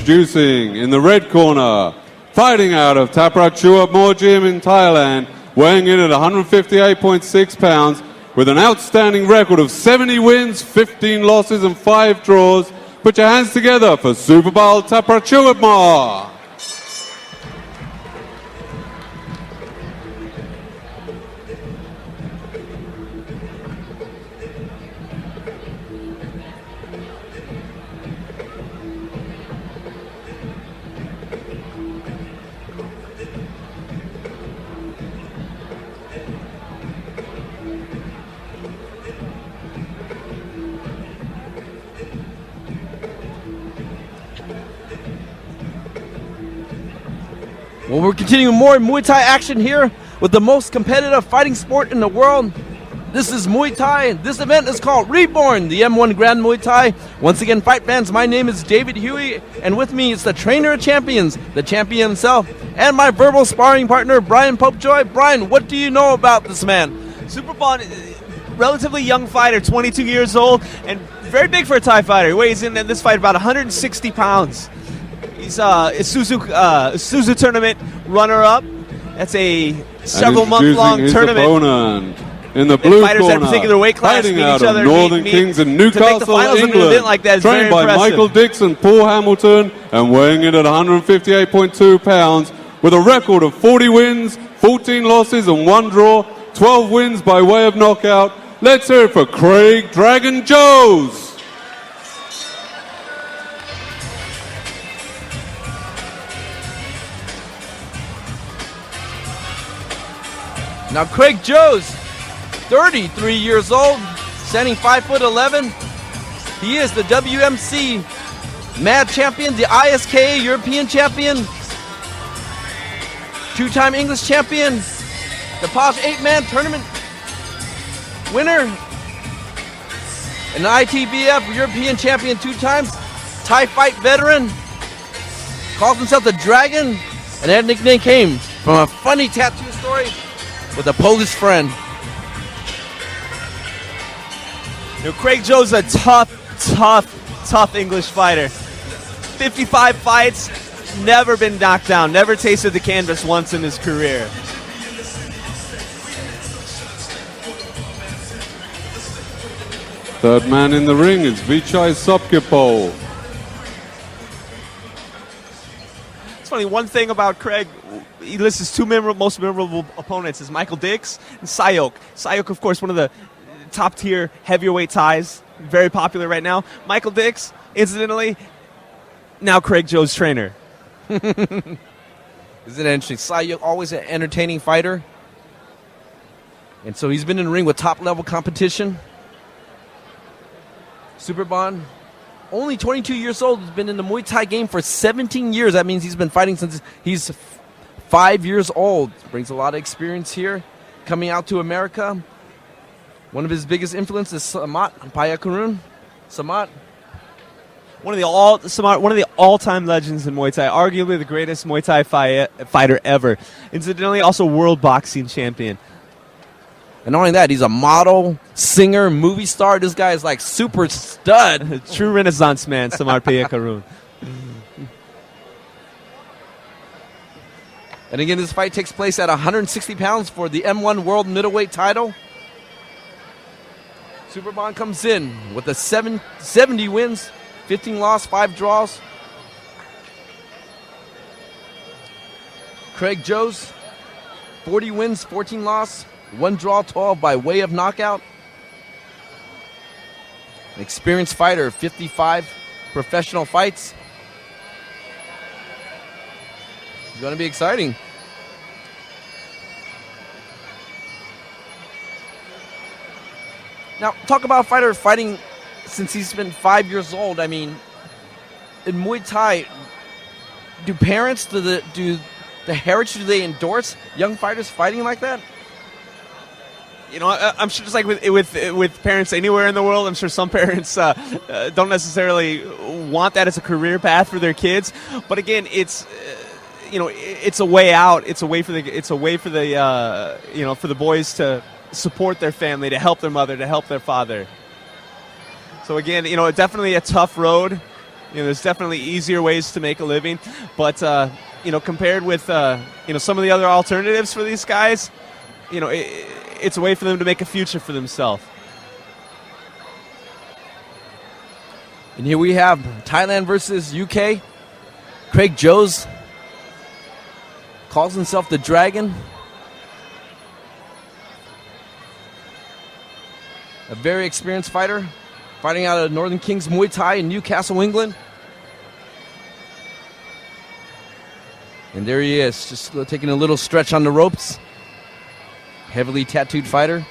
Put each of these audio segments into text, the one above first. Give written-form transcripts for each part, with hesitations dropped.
Introducing in the red corner, fighting out of Taprachua Muay Gym in Thailand, weighing in at 158.6 pounds, with an outstanding record of 70 wins, 15 losses and 5 draws. Put your hands together for Superbon Taprachua Muay. Well, we're continuing more Muay Thai action here with the most competitive fighting sport in the world. This is Muay Thai. This event is called Reborn, the M1 Grand Muay Thai. Once again, fight fans, my name is David Huey, and with me is the trainer of champions, the champion himself, and my verbal sparring partner, Brian Popejoy. Brian, what do you know about this man? Superbon, relatively young fighter, 22 years old, and very big for a Thai fighter. He weighs in this fight about 160 pounds. He's a Isuzu tournament runner-up. That's a several-month-long tournament. Opponent in the blue fighters corner, at a particular weight class fighting meet out each other, of Northern meet Kings in to make the Newcastle, finals of an England. event like that is Trained very by impressive. Michael Dixon, Paul Hamilton, and weighing in at 158.2 pounds, with a record of 40 wins, 14 losses, and 1 draw. 12 wins by way of knockout. Let's hear it for Craig Dragon Joes. Now Craig Joes, 33 years old, standing 5'11". He is the WMC Mad Champion, the ISKA European Champion, 2-time English Champion, the Posh 8-man tournament winner, an ITBF European Champion 2 times, Thai fight veteran, calls himself the Dragon, and that nickname came from a funny tattoo story with a Polish friend. You know, Craig Joe's a tough English fighter. 55 fights, never been knocked down, never tasted the canvas once in his career. Third man in the ring is Vichai Sopkipol. It's funny, one thing about Craig, he lists his 2 most memorable opponents is Michael Dix and Sayok. Sayok, of course, one of the top-tier heavyweight Thais, very popular right now. Michael Dix, incidentally, now Craig Joe's trainer. Isn't it interesting? Sayok, always an entertaining fighter. And so he's been in the ring with top-level competition. Superbon, only 22 years old, has been in the Muay Thai game for 17 years. That means he's been fighting since he's 5 years old. Brings a lot of experience here. Coming out to America. One of his biggest influences is Samat Payakarun. Samat. One of the all-time legends in Muay Thai, arguably the greatest Muay Thai fighter ever. Incidentally, also world boxing champion. And not only that, he's a model, singer, movie star. This guy is like super stud. True Renaissance man, Samar Payakarun. And again, this fight takes place at 160 pounds for the M1 World Middleweight title. Superbon comes in with a 70 wins, 15 losses, 5 draws. Craig Joes, 40 wins, 14 losses, 1 draw, 12 by way of knockout. An experienced fighter, 55 professional fights. It's going to be exciting. Now, talk about a fighter fighting since he's been 5 years old. I mean, in Muay Thai, do parents, do the heritage, do they endorse young fighters fighting like that? You know, I'm sure just like with parents anywhere in the world, I'm sure some parents don't necessarily want that as a career path for their kids. But again, it's it's a way out. It's a way for the boys to support their family, to help their mother, to help their father. So again, definitely a tough road. There's definitely easier ways to make a living, but compared with some of the other alternatives for these guys, it's a way for them to make a future for themselves. And here we have Thailand versus UK. Craig Joes calls himself the Dragon. A very experienced fighter, fighting out of Northern Kings Muay Thai in Newcastle, England. And there he is, just taking a little stretch on the ropes. Heavily tattooed fighter.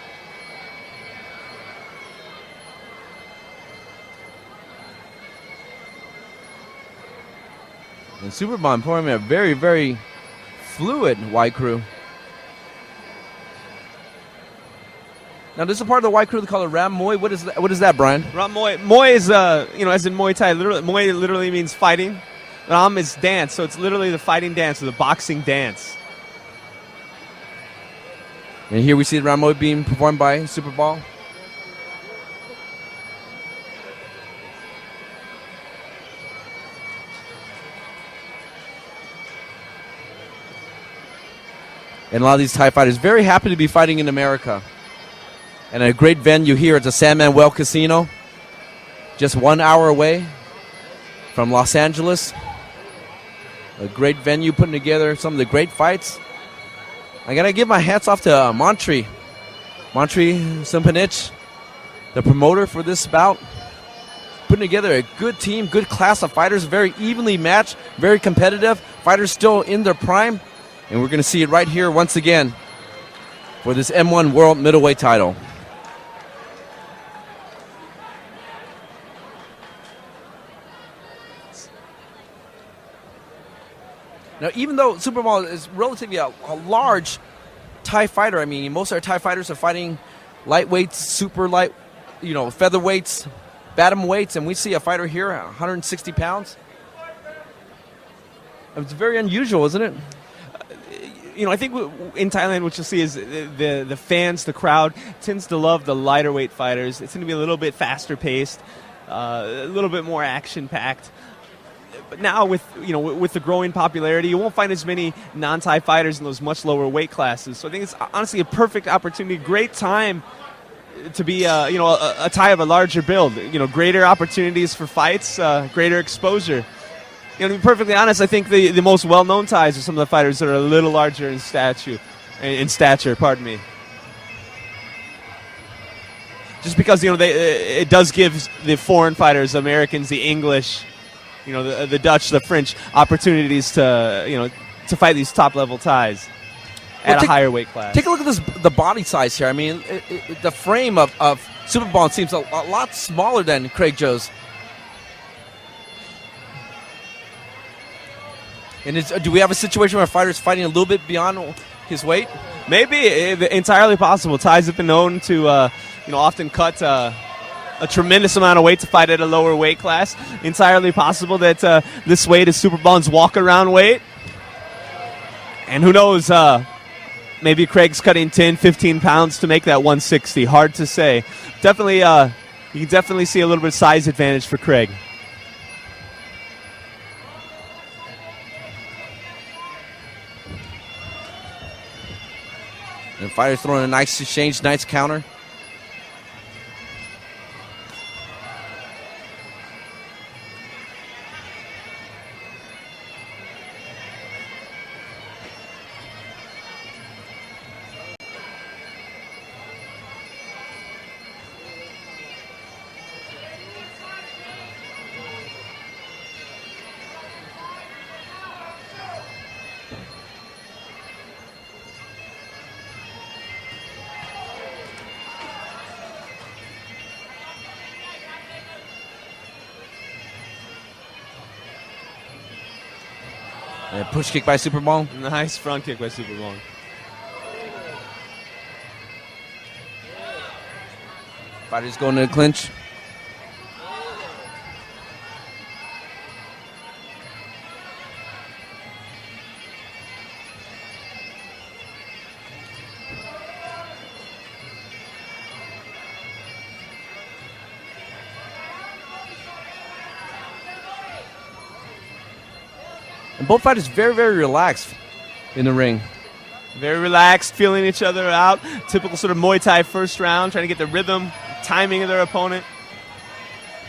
And Superbon pouring a very, very fluid white crew. Now, this is a part of the white crew they call it Ram Muay. What is that, Brian? Ram Muay. Muay is, as in Muay Thai, Muay literally means fighting. Ram is dance, so it's literally the fighting dance or the boxing dance. And here we see the Ram Muay being performed by Superbon. And a lot of these Thai fighters very happy to be fighting in America. And a great venue here at the San Manuel Casino, just 1 hour away from Los Angeles. A great venue putting together some of the great fights. I gotta give my hats off to Montri Simpanich, the promoter for this bout. Putting together a good team, good class of fighters, very evenly matched, very competitive. Fighters still in their prime. And we're gonna see it right here once again for this M1 World Middleweight title. Now, even though Superbon is relatively a large Thai fighter, I mean, most of our Thai fighters are fighting lightweights, super light, featherweights, bantamweights, and we see a fighter here, 160 pounds. It's very unusual, isn't it? I think in Thailand what you'll see is the fans, the crowd, tends to love the lighter weight fighters. It tends to be a little bit faster paced, a little bit more action packed. But now with the growing popularity, you won't find as many non-Thai fighters in those much lower weight classes. So I think it's honestly a perfect opportunity, great time to be a Thai of a larger build. Greater opportunities for fights, greater exposure. To be perfectly honest, I think the most well-known Thais are some of the fighters that are a little larger in stature. Pardon me. Just because it does give the foreign fighters, Americans, the English, the Dutch, the French, opportunities to fight these top-level Thais at a higher weight class. Take a look at the body size here. I mean, the frame of Superbon seems a lot smaller than Craig Joes. And do we have a situation where a fighter's fighting a little bit beyond his weight? Maybe. Entirely possible. Thais have been known to often cut a tremendous amount of weight to fight at a lower weight class. Entirely possible that this weight is Superbon's walk-around weight. And who knows, maybe Craig's cutting 10, 15 pounds to make that 160. Hard to say. Definitely, you can definitely see a little bit of size advantage for Craig. And fighters throwing a nice exchange, nice counter. And push kick by Superbon. Nice front kick by Superbon. Fighters going to the clinch. And both fighters very, very relaxed in the ring. Very relaxed, feeling each other out. Typical sort of Muay Thai first round, trying to get the rhythm, timing of their opponent.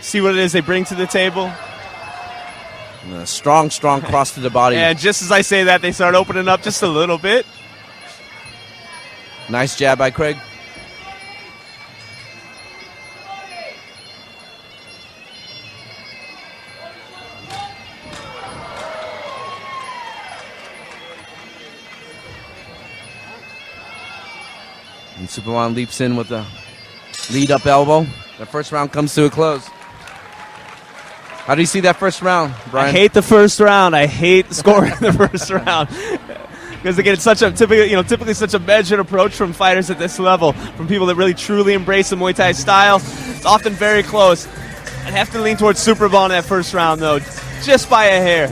See what it is they bring to the table. And a strong cross to the body. And just as I say that, they start opening up just a little bit. Nice jab by Craig. And Superbon leaps in with a lead up elbow. The first round comes to a close. How do you see that first round, Brian? I hate the first round. I hate scoring the first round. Because again, it's such a typically such a measured approach from fighters at this level, from people that really truly embrace the Muay Thai style. It's often very close. I'd have to lean towards Superbon in that first round, though, just by a hair.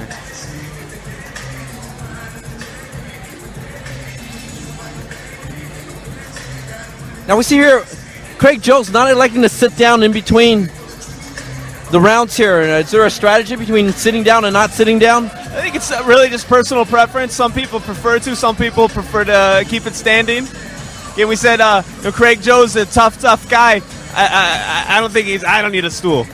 Now we see here, Craig Jones not electing to sit down in between the rounds here. Is there a strategy between sitting down and not sitting down? I think it's really just personal preference. Some people prefer to. Some people prefer to keep it standing. Again, we said Craig Jones, a tough guy. I don't think he's. I don't need a stool.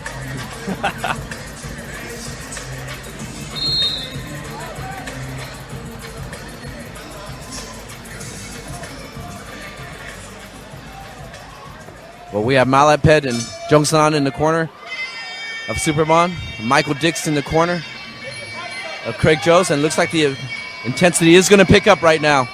Well, we have Malapet and Jongsan in the corner of Superbon. Michael Dix in the corner of Craig Jones. And looks like the intensity is going to pick up right now.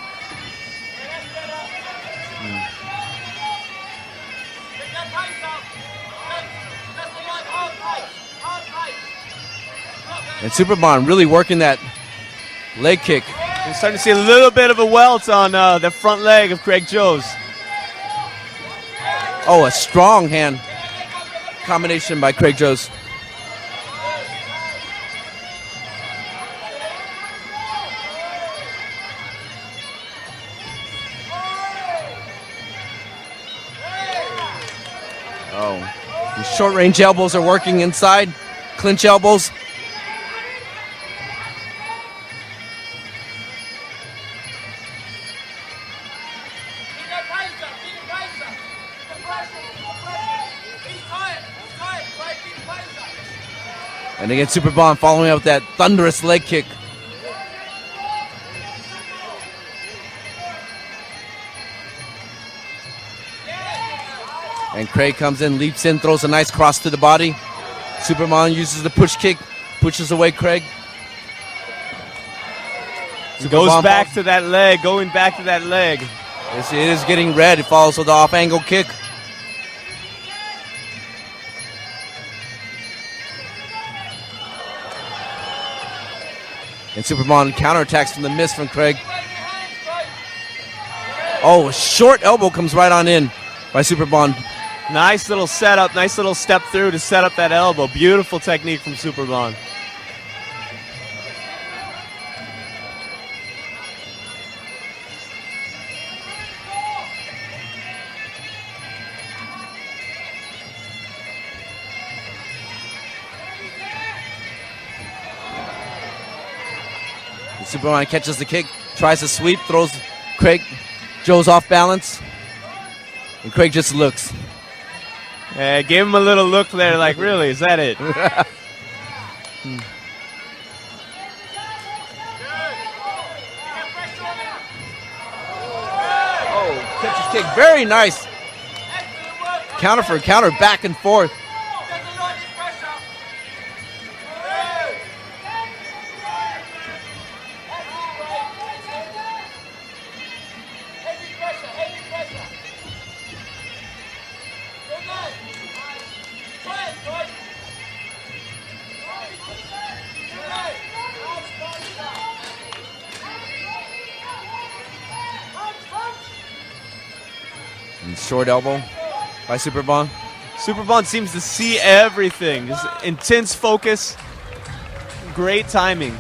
And Superbon really working that leg kick. We're starting to see a little bit of a welt on the front leg of Craig Jones. Oh, a strong hand combination by Craig Jones. Oh, these short range elbows are working inside. Clinch elbows. And again, Superbon following up with that thunderous leg kick. And Craig comes in, leaps in, throws a nice cross to the body. Superbon uses the push kick, pushes away Craig. Goes back to that leg, going back to that leg. Yes, it is getting red. It follows with the off-angle kick. And Superbon counterattacks from the miss from Craig. Oh, a short elbow comes right on in by Superbon. Nice little setup, nice little step through to set up that elbow. Beautiful technique from Superbon. Superbon catches the kick, tries to sweep, throws Craig Joe's off balance, and Craig just looks. Yeah, gave him a little look there, like, really, is that it? Oh, catches kick, very nice. Counter for counter, back and forth. And short elbow by Superbon. Superbon seems to see everything. Just intense focus, great timing.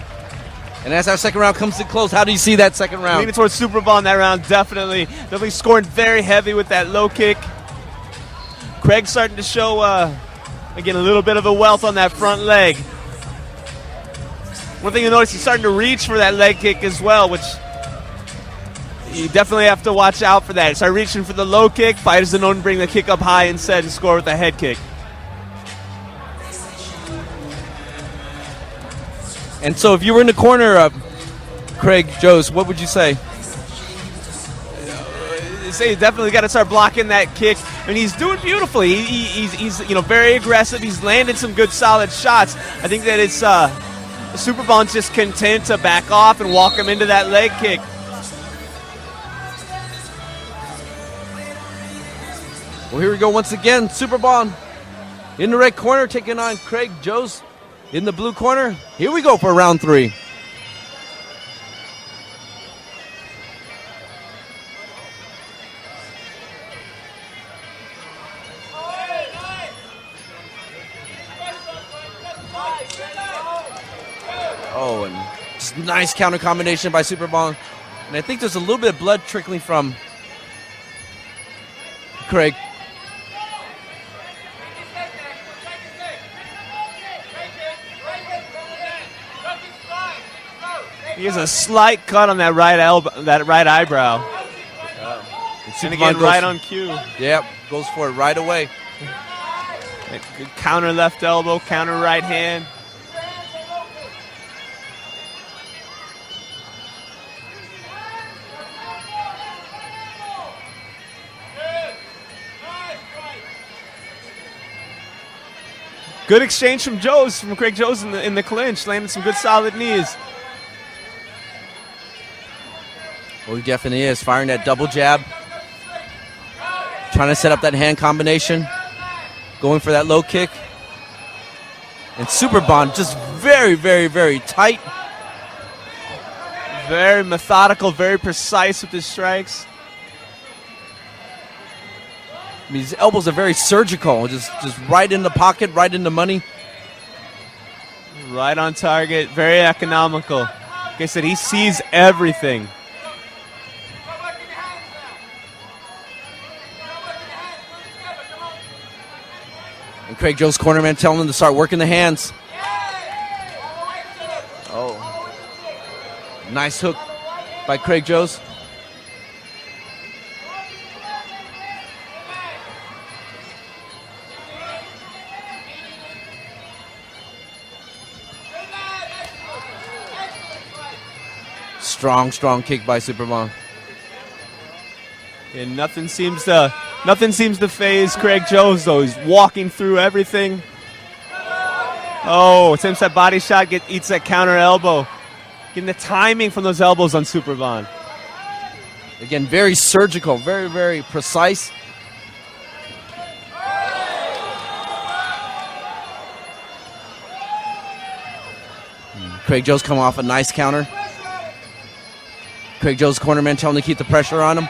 And as our second round comes to close, how do you see that second round? Leaning towards Superbon that round, definitely scoring very heavy with that low kick. Craig starting to show, again, a little bit of a welt on that front leg. One thing you'll notice, he's starting to reach for that leg kick as well, which you definitely have to watch out for that. Start reaching for the low kick. Fighters are known to bring the kick up high instead and score with a head kick. And so if you were in the corner of Craig Joes, what would you say? Say definitely got to start blocking that kick, and he's doing beautifully. He's very aggressive. He's landed some good solid shots. I think that it's Superbon's just content to back off and walk him into that leg kick. Well, here we go once again. Superbon in the red corner taking on Craig Joes in the blue corner. Here we go for round 3. Oh, and just nice counter combination by Superbon. And I think there's a little bit of blood trickling from Craig. He has a slight cut on that right elbow, that right eyebrow. And again, right on cue. Yep, goes for it right away. Good counter left elbow, counter right hand. Good exchange from Craig Joes in the clinch, landing some good solid knees. Well, he definitely is firing that double jab, trying to set up that hand combination, going for that low kick. And Superbon just very, very, very tight. Very methodical, very precise with his strikes. I mean, his elbows are very surgical, just right in the pocket, right in the money. Right on target, very economical. Like I said, he sees everything. And Craig Joes' cornerman telling him to start working the hands. Oh. Nice hook by Craig Joes. Strong kick by Superbon. And nothing seems to phase Craig Joes, though. He's walking through everything. Oh, attempts that body shot, eats that counter elbow. Getting the timing from those elbows on Superbon. Again, very surgical, very, very precise. Craig Joes come off a nice counter. Craig Joes' cornerman telling him to keep the pressure on him.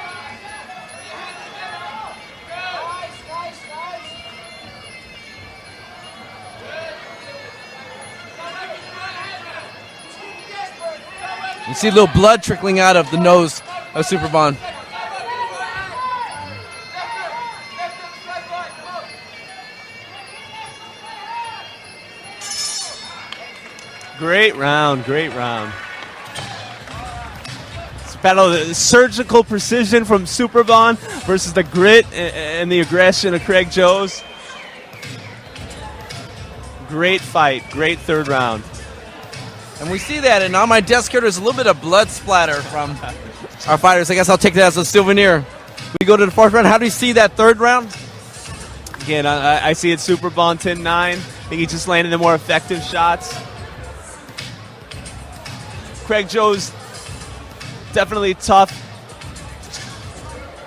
You see a little blood trickling out of the nose of Superbon. Great round. Battle of the surgical precision from Superbon versus the grit and the aggression of Craig Joes. Great fight, great third round. And we see that, and on my desk here, there's a little bit of blood splatter from our fighters. I guess I'll take that as a souvenir. We go to the fourth round. How do you see that third round? Again, I see it Superbon 10-9. I think he just landed the more effective shots. Craig Joes definitely tough,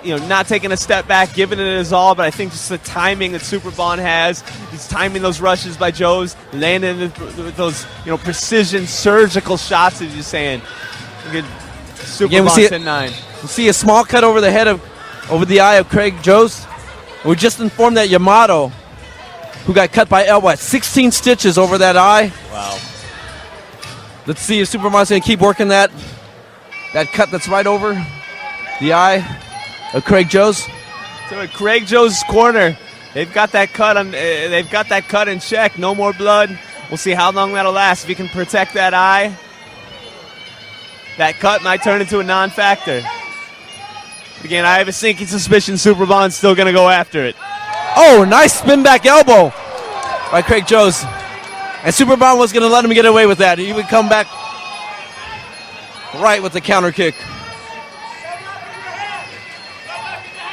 not taking a step back, giving it his all, but I think just the timing that Superbon has, he's timing those rushes by Joes, landing with those, precision surgical shots, as you're saying. Superbon 10-9. We see a small cut over the head over the eye of Craig Joes. We just informed that Yamato, who got cut by elbow, 16 stitches over that eye. Wow. Let's see if Superbon's going to keep working that cut that's right over the eye of Craig Joes. So at Craig Joes' corner, they've got that cut in check. No more blood. We'll see how long that'll last. If he can protect that eye, that cut might turn into a non-factor. Again, I have a sinking suspicion Superbon's still going to go after it. Oh, nice spin back elbow by Craig Jones. And Superbon was going to let him get away with that. He would come back right with the counter kick.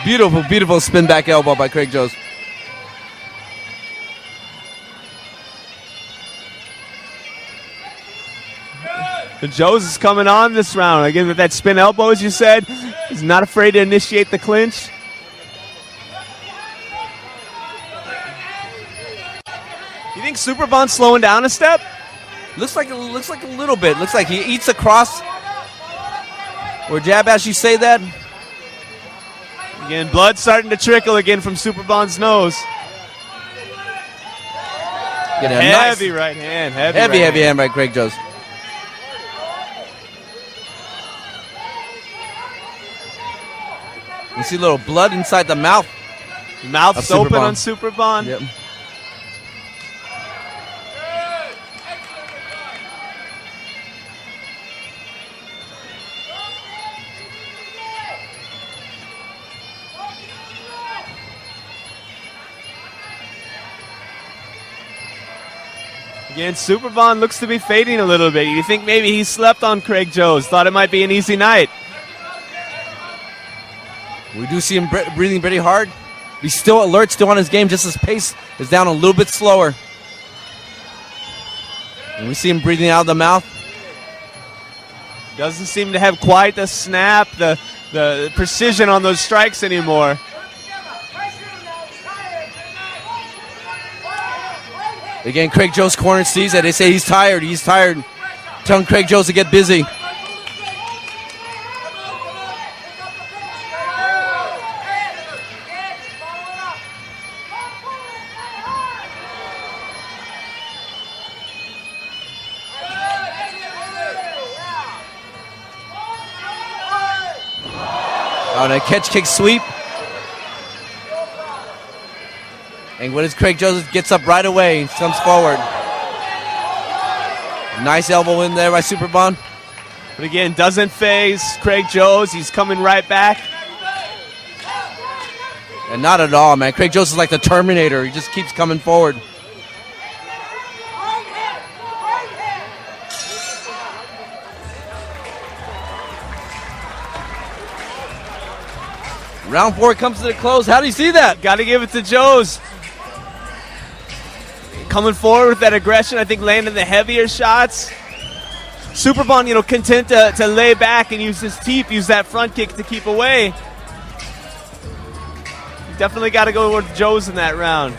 Beautiful, beautiful spin back elbow by Craig Jones. Jones is coming on this round. Again, with that spin elbow, as you said, he's not afraid to initiate the clinch. You think Superbon's slowing down a step? Looks like a little bit. Looks like he eats a cross or jab, as you say that. Again, blood starting to trickle again from Superbon's nose. Heavy right hand. Heavy hand by Craig Jones. You see a little blood inside the mouth. Mouth's open on Superbon. Yep. Again, Superbon looks to be fading a little bit. You think maybe he slept on Craig Jones, thought it might be an easy night. We do see him breathing pretty hard. He's still alert, still on his game, just his pace is down a little bit slower. And we see him breathing out of the mouth. Doesn't seem to have quite the snap, the precision on those strikes anymore. Again, Craig Jones' corner sees that. They say he's tired. He's tired. Telling Craig Jones to get busy. On a catch kick sweep. And what is Craig Jones gets up right away, comes forward. Nice elbow in there by Superbon. But again, doesn't phase Craig Jones. He's coming right back. And not at all, man. Craig Jones is like the Terminator. He just keeps coming forward. Round 4 comes to the close. How do you see that? Got to give it to Jones. Coming forward with that aggression, I think landing the heavier shots. Superbon, content to lay back and use his teeth, use that front kick to keep away. Definitely got to go with Jones in that round.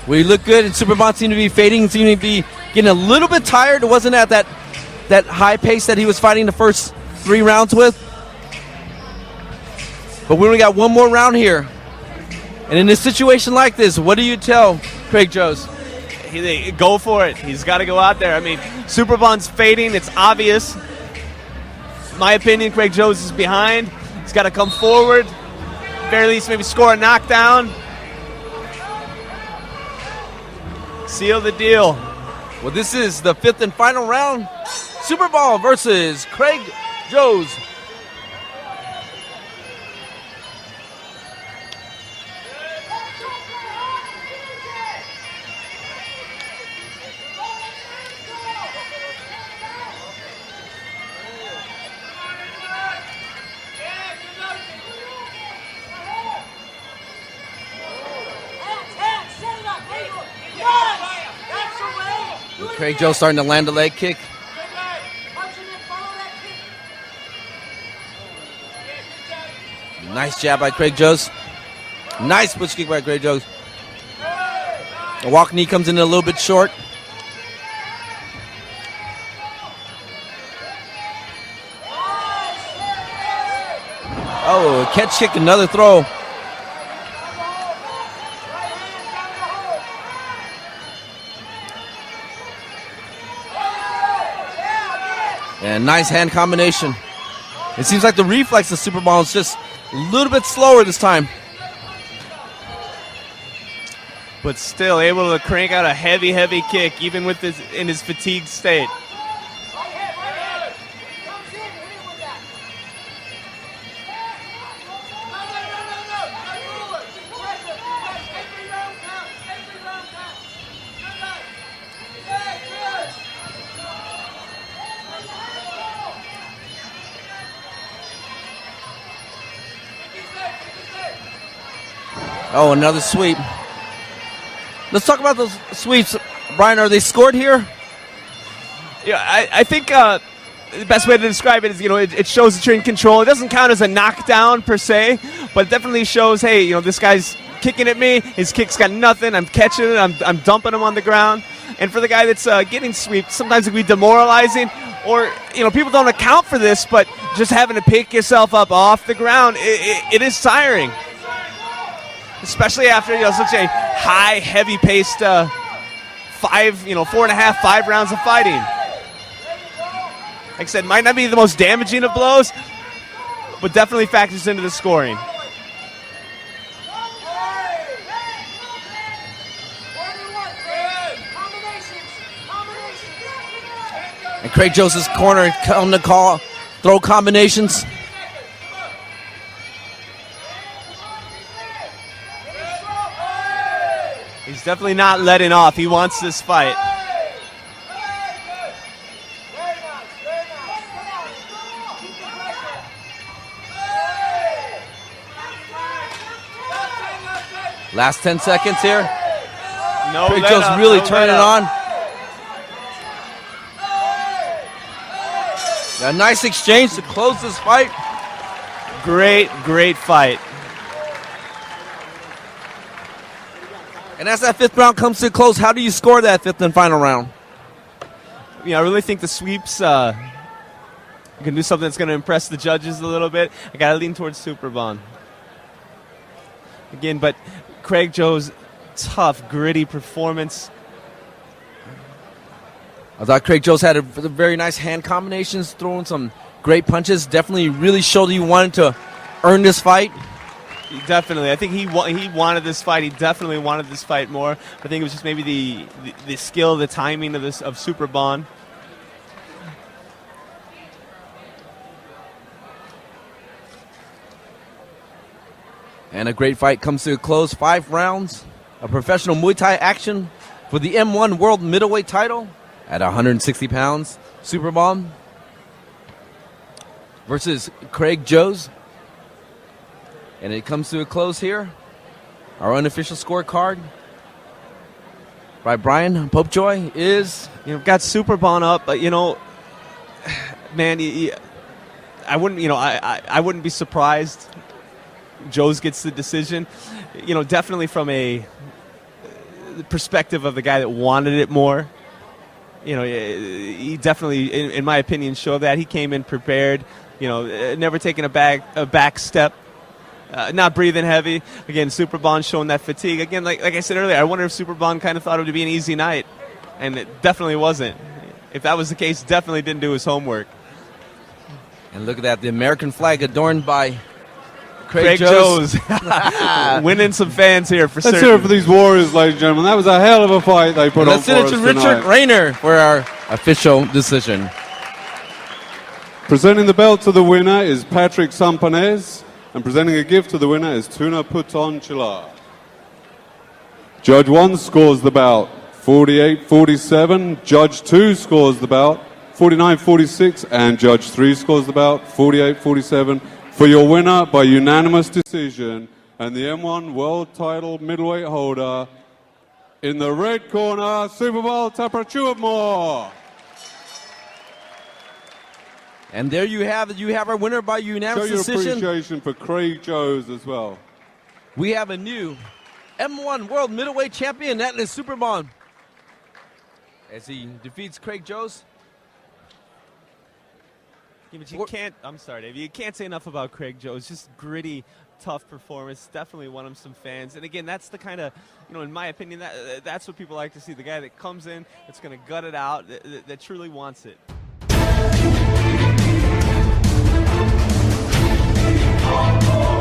We look good, and Superbon seemed to be fading, seemed to be getting a little bit tired. It wasn't at that high pace that he was fighting the first 3 rounds with. But we only got one more round here. And in a situation like this, what do you tell Craig Jones? Go for it. He's got to go out there. I mean, Superbon's fading. It's obvious. In my opinion, Craig Jones is behind. He's got to come forward. At the very least, maybe score a knockdown. Seal the deal. Well, this is the 5th and final round. Superbon versus Craig Jones. Craig Jones starting to land a leg kick. Nice jab by Craig Jones. Nice push kick by Craig Jones. The walk knee comes in a little bit short. Oh, a catch kick, another throw. And nice hand combination. It seems like the reflex of Superbon is just a little bit slower this time. but still able to crank out a heavy kick even with in his fatigued state. Oh, another sweep. Let's talk about those sweeps. Brian, are they scored here? Yeah, I think the best way to describe it is, it shows that you're in control. It doesn't count as a knockdown per se, but it definitely shows, hey, this guy's kicking at me. His kick's got nothing. I'm catching it. I'm dumping him on the ground. And for the guy that's getting swept, sometimes it can be demoralizing, or, people don't account for this, but just having to pick yourself up off the ground, it is tiring. Especially after such a high, heavy-paced 4.5, 5 rounds of fighting. Like I said, might not be the most damaging of blows, but definitely factors into the scoring. And Craig Joseph's corner on the call, throw combinations. He's definitely not letting off. He wants this fight. Last 10 seconds here. No, Craig Joe's really turning on. A nice exchange to close this fight. Great fight. And as that fifth round comes to a close, how do you score that fifth and final round? I really think the sweeps can do something that's going to impress the judges a little bit. I got to lean towards Superbon. Again, but Craig Joe's tough, gritty performance. I thought Craig Joe's had a very nice hand combinations, throwing some great punches. Definitely really showed he wanted to earn this fight. Definitely. I think he wanted this fight. He definitely wanted this fight more. I think it was just maybe the skill, the timing of Superbon. And a great fight comes to a close. 5 rounds of professional Muay Thai action for the M1 World Middleweight title at 160 pounds. Superbon versus Craig Joes. And it comes to a close here. Our unofficial scorecard by Brian Popejoy is... got Superbon up, but, man, I wouldn't, I wouldn't be surprised Joes gets the decision. Definitely from a perspective of the guy that wanted it more. He definitely, in my opinion, showed that. He came in prepared, never taking a back step. Not breathing heavy. Again, Superbon showing that fatigue. Again, like I said earlier, I wonder if Superbon kind of thought it would be an easy night. And it definitely wasn't. If that was the case, definitely didn't do his homework. And look at that, the American flag adorned by Craig Joes. Winning some fans here for certain. Let's hear it for these warriors, ladies and gentlemen. That was a hell of a fight they put on for us tonight. Let's send it to Richard Rayner for our official decision. Presenting the belt to the winner is Patrick Sampanez. And presenting a gift to the winner is Tuna Puton Chila. Judge 1 scores the bout 48-47. Judge 2 scores the bout 49-46. And Judge 3 scores the bout 48-47. For your winner by unanimous decision and the M1 World Title Middleweight holder in the red corner, Superbon Taprachuapmore. And there you have it. You have our winner by unanimous decision. Show your appreciation for Craig Joes as well. We have a new M1 World Middleweight Champion. That is Superbon. As he defeats Craig Joes. Yeah, but you can't, I'm sorry, Dave, you can't say enough about Craig Joes. Just gritty, tough performance. Definitely won him some fans. And again, that's the kind of, in my opinion, that's what people like to see. The guy that comes in, that's going to gut it out, that truly wants it. Oh, oh.